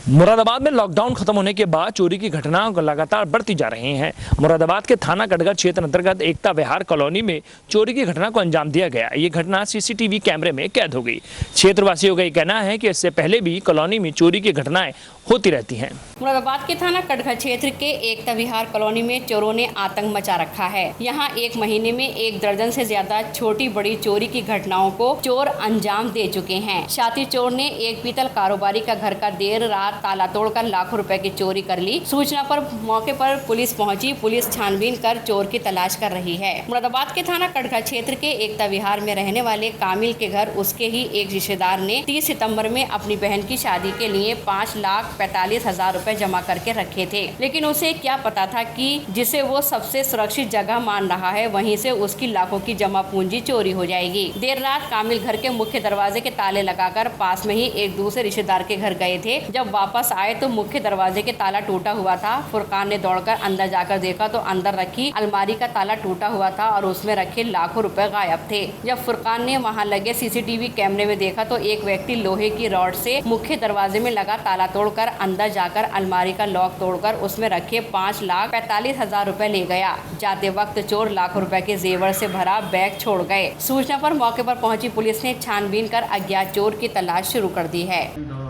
मुरादाबाद में लॉकडाउन खत्म होने के बाद चोरी की घटनाएं लगातार बढ़ती जा रही हैं। मुरादाबाद के थाना कटघर क्षेत्र अंतर्गत एकता विहार कॉलोनी में चोरी की घटना को अंजाम दिया गया। ये घटना सीसीटीवी कैमरे में कैद हो गई। क्षेत्रवासियों का कहना है कि इससे पहले भी कॉलोनी में चोरी की घटनाएं होती रहती हैं। मुरादाबाद के थाना कटघर क्षेत्र के एकता विहार कॉलोनी में चोरों ने आतंक मचा रखा है। यहाँ एक महीने में 1 दर्जन से ज्यादा छोटी बड़ी चोरी की घटनाओं को चोर अंजाम दे चुके हैं। साथ ही चोर ने एक पीतल कारोबारी का घर का देर रात ताला तोड़कर लाखों रुपए की चोरी कर ली। सूचना पर मौके पर पुलिस पहुंची। पुलिस छानबीन कर चोर की तलाश कर रही है। मुरादाबाद के थाना कटघर क्षेत्र के एकता विहार में रहने वाले कामिल के घर उसके ही एक रिश्तेदार ने 30 सितंबर में अपनी बहन की शादी के लिए 5,45,000 रुपए जमा करके रखे थे, लेकिन उसे क्या पता था कि जिसे वो सबसे सुरक्षित जगह मान रहा है वहीं से उसकी लाखों की जमा पूंजी चोरी हो जाएगी। देर रात कामिल घर के मुख्य दरवाजे के ताले लगाकर पास में ही एक दूसरे रिश्तेदार के घर गए थे। जब वापस आए तो मुख्य दरवाजे के ताला टूटा हुआ था। फुरकान ने दौड़कर अंदर जाकर देखा तो अंदर रखी अलमारी का ताला टूटा हुआ था और उसमें रखे लाखों रुपए गायब थे। जब फुरकान ने वहां लगे सीसीटीवी कैमरे में देखा तो एक व्यक्ति लोहे की रॉड से मुख्य दरवाजे में लगा ताला तोड़कर अंदर जाकर अलमारी का लॉक तोड़कर उसमें रखे 5,45,000 रुपए ले गया। जाते वक्त चोर लाखों रुपए के जेवर से भरा बैग छोड़ गए। सूचना पर मौके पर पहुंची पुलिस ने छानबीन कर अज्ञात चोर की तलाश शुरू कर दी है। दो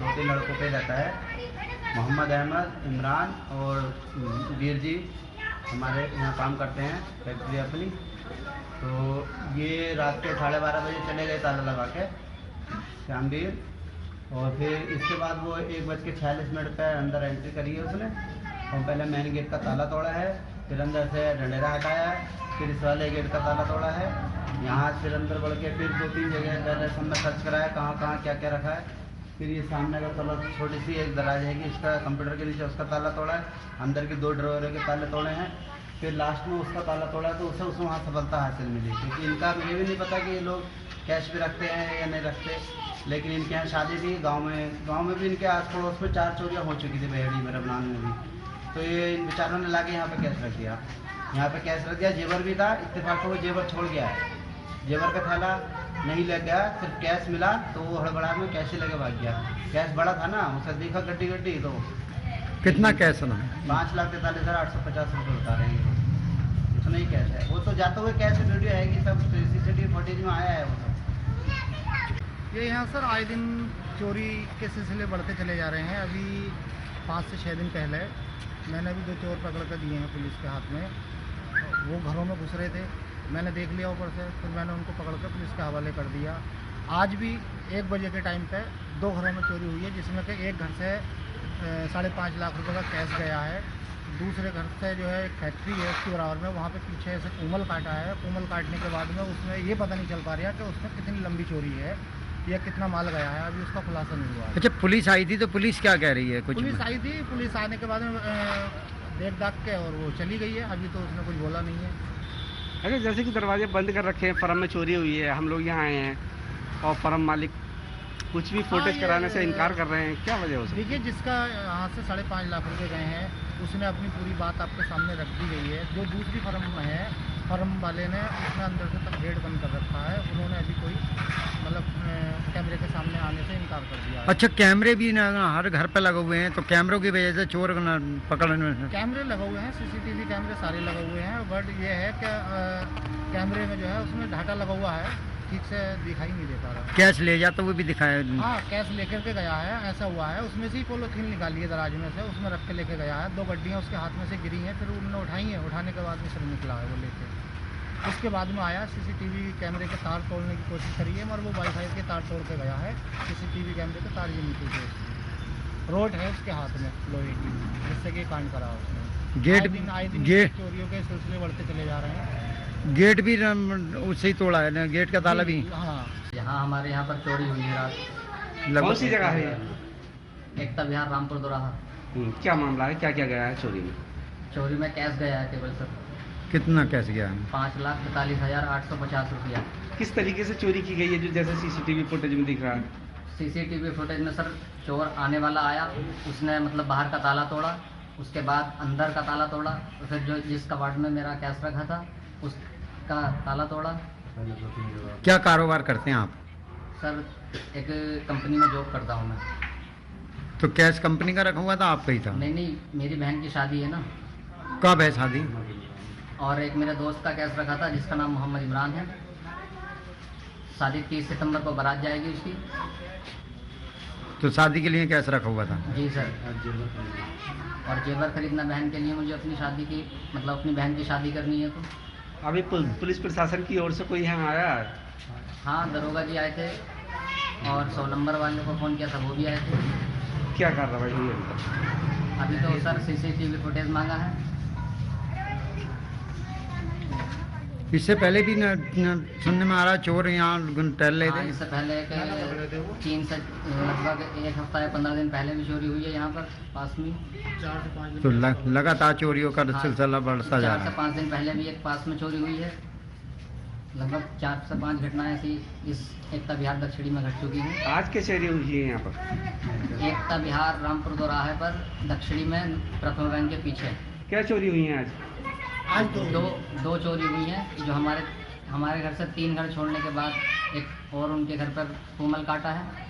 तीन लड़कों पे रहता है, मोहम्मद अहमद, इमरान और वीर जी हमारे यहाँ काम करते हैं फैक्ट्री अपनी। तो ये रात के 12:30 बजे चले गए ताला लगा के श्यामवीर, और फिर इसके बाद वो 1:46 पे अंदर एंट्री करी है उसने, और पहले मेन गेट का ताला तोड़ा है, फिर अंदर से डंडेरा हटाया है, फिर इस वाले गेट का ताला तोड़ा है। यहाँ फिर अंदर बढ़ के फिर 2-3 जगह पहले सबने सर्च कराया कहाँ कहाँ क्या क्या रखा है। फिर ये सामने का ताला छोटी सी एक दराज है कि इसका कंप्यूटर के नीचे उसका ताला तोड़ा है, अंदर के 2 ड्रॉअरों के ताले तोड़े हैं, फिर लास्ट में उसका ताला तोड़ा है। तो उसे वहाँ सफलता हासिल मिली, क्योंकि इनका ये भी नहीं पता कि ये लोग कैश भी रखते हैं या नहीं रखते। लेकिन इनके यहाँ शादी थी गांव में भी इनके आस पड़ोस में 4 चोरियाँ हो चुकी थी, बहेड़ी में रबनान में भी। तो ये इन बेचारों ने लाके यहाँ पे कैश रख दिया, यहाँ पे कैश रख दिया। जेवर भी था, इत्तेफाक से वो जेवर छोड़ गया है, जेवर का थैला नहीं ले गया, सिर्फ कैश मिला तो वो हड़बड़ा में कैश ही लगे भाग गया। कैश बड़ा था ना, उसे देखा गड्डी तो कितना कैश ना 5,43,850 रुपये बता रहे हैं। इतना ही कैश है। वो तो जाते हुए कैश वीडियो है कि सब सीसीटीवी फुटेज में आया है वो सब। ये यहाँ सर आए दिन चोरी के सिलसिले बढ़ते चले जा रहे हैं। अभी 5 से 6 दिन पहले मैंने अभी 2 चोर पकड़ कर दिए हैं पुलिस के हाथ में। वो घरों में घुस रहे थे, मैंने देख लिया ऊपर से, फिर मैंने उनको पकड़ कर पुलिस के हवाले कर दिया। आज भी 1 बजे के टाइम पे 2 घरों में चोरी हुई है, जिसमें कि एक घर से 5.5 लाख रुपए का कैश गया है। दूसरे घर से जो है एक फैक्ट्री है उसके बराबर में, वहाँ पे पीछे से कूमल काटा है। कूमल काटने के बाद में उसमें ये पता नहीं चल पा रहा कि उसमें कितनी लंबी चोरी है या कितना माल गया है, अभी उसका खुलासा नहीं हुआ। अच्छा, पुलिस आई थी तो पुलिस क्या कह रही है? कुछ पुलिस आई थी, पुलिस आने के बाद में देख दाख के और वो चली गई है। अभी तो उसने कुछ बोला नहीं है। अरे जैसे कि दरवाजे बंद कर रखे हैं, फर्म में चोरी हुई है, हम लोग यहाँ आए हैं और फर्म मालिक कुछ भी फुटेज कराने से इनकार कर रहे हैं, क्या वजह हो सकती है? देखिए, जिसका यहाँ से 5.5 लाख रुपए गए हैं उसने अपनी पूरी बात आपके सामने रख दी गई है। जो दूसरी फर्म में है, फर्म वाले ने उसने अंदर से तक गेट बंद कर रखा है। उन्होंने अभी कोई मतलब कैमरे के सामने आने से इनकार कर दिया है। अच्छा, कैमरे भी ना हर घर पे लगे हुए हैं, तो कैमरों की वजह से चोर ना पकड़ने में कैमरे लगे हुए हैं, सीसीटीवी कैमरे सारे लगे हुए हैं, बट ये है कि कैमरे में जो है उसमें ढाटा लगा हुआ है, ठीक से दिखाई नहीं दे पा रहा। कैश ले जाता वो भी दिखाया? हाँ, कैश लेकर के गया है, ऐसा हुआ है। उसमें से ही पॉलीथीन निकाली है दराज में से, उसमें रख के लेके गया है। 2 गड्डियाँ उसके हाथ में से गिरी हैं, फिर उन्होंने उठाई हैं, उठाने के बाद में सर निकला है वो लेके। उसके बाद में आया, सीसीटीवी कैमरे के तार तोड़ने की कोशिश करी है, मगर वो वाईफाई के तार तोड़ के गया है। सीसीटीवी कैमरे के तार ये नीचे थे, रोड है उसके हाथ में लोहे की, जिससे कि कांड करा उसने। आए दिन चोरियों के सिलसिले बढ़ते चले जा रहे हैं। गेट भी उससे ही तोड़ा है ना, गेट का ताला भी? हाँ, यहाँ हमारे यहाँ पर चोरी हुई है रात। कौन सी जगह है? एकता विहार रामपुर दोराहा। क्या मामला है, क्या क्या गया है चोरी में? चोरी में कैश गया है केवल सर। कितना कैश गया? 5,45,850 रुपया। किस तरीके से चोरी की गई है, जो जैसे सीसीटीवी फुटेज में दिख रहा है? सीसीटीवी फुटेज में सर चोर आने वाला आया, उसने मतलब बाहर का ताला तोड़ा, उसके बाद अंदर का ताला तोड़ा, फिर जो जिस कबाड़ में मेरा कैश रखा था उसका ताला तोड़ा। क्या कारोबार करते हैं आप? सर एक कंपनी में जॉब करता हूँ मैं। तो कैश कंपनी का रखा हुआ था, आपका ही था? नहीं नहीं, मेरी बहन की शादी है ना, कब है शादी? और एक मेरे दोस्त का कैश रखा था जिसका नाम मोहम्मद इमरान है। शादी 30 सितंबर को बारात जाएगी उसकी। तो शादी के लिए कैश रखा हुआ था? जी सर। और जेवर खरीदना बहन के लिए, मुझे अपनी शादी की, मतलब अपनी बहन की शादी करनी है। तो अभी पुलिस प्रशासन की ओर से कोई यहाँ आया है? हाँ, दरोगा जी आए थे और 100 नंबर वाले को फ़ोन किया था, वो भी आए थे। क्या कार्रवाई हुई है? अभी तो सर CCTV फुटेज मांगा है। इससे पहले भी सुनने में आ रहा चोर यहाँ टहल रहे हाँ, थे? इससे पहले के 3 से लगभग 1 हफ्ता या 15 दिन पहले भी चोरी हुई है यहाँ पर पास में। 4 से 5 तो लगातार चोरियों का हाँ, सिलसिला बढ़ता जा 4 रहा से है। 5 दिन पहले भी एक पास में चोरी हुई है। लगभग 4 से 5 घटनाएं ऐसी इस एकता विहार दक्षिणी में घट चुकी हैं। आज के चोरी हुई है यहाँ पर? एकता विहार रामपुर दोराहे पर दक्षिणी में प्रथम बैंक के पीछे। क्या चोरी हुई है आज? आज दो चोरी हुई हैं, जो हमारे घर से 3 घर छोड़ने के बाद एक और उनके घर पर कुमल काटा है।